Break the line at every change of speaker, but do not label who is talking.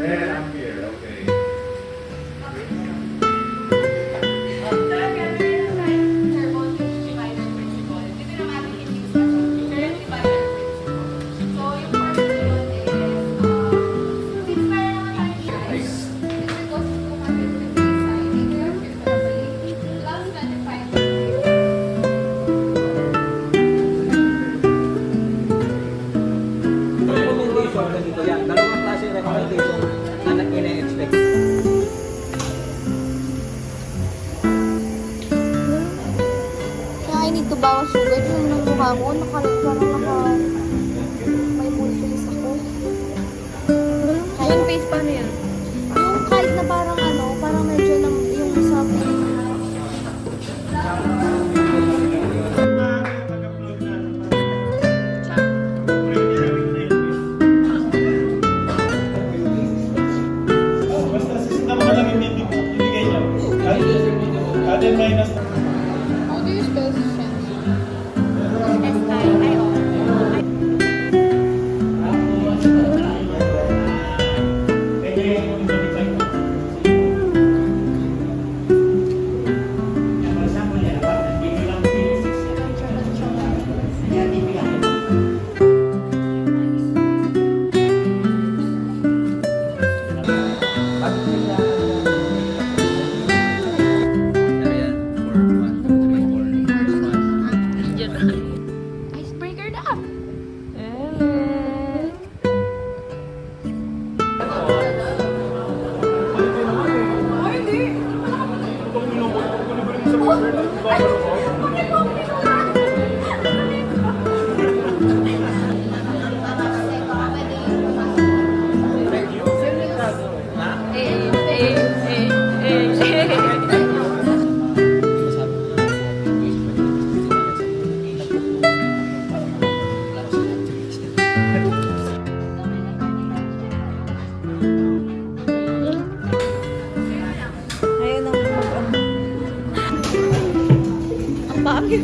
Then I'm here, okay.
Dito yan. Dalawang klase yung recommendation na ina-expect.
Kaya I need to bawas sugar. Yung ng mukha ko, may moon face ako.
Moon face paano yan?
Yung kahit na parang parang medyo lang yung sa
How do you spell sense?
icebreaker na!
Ayun ang pangit.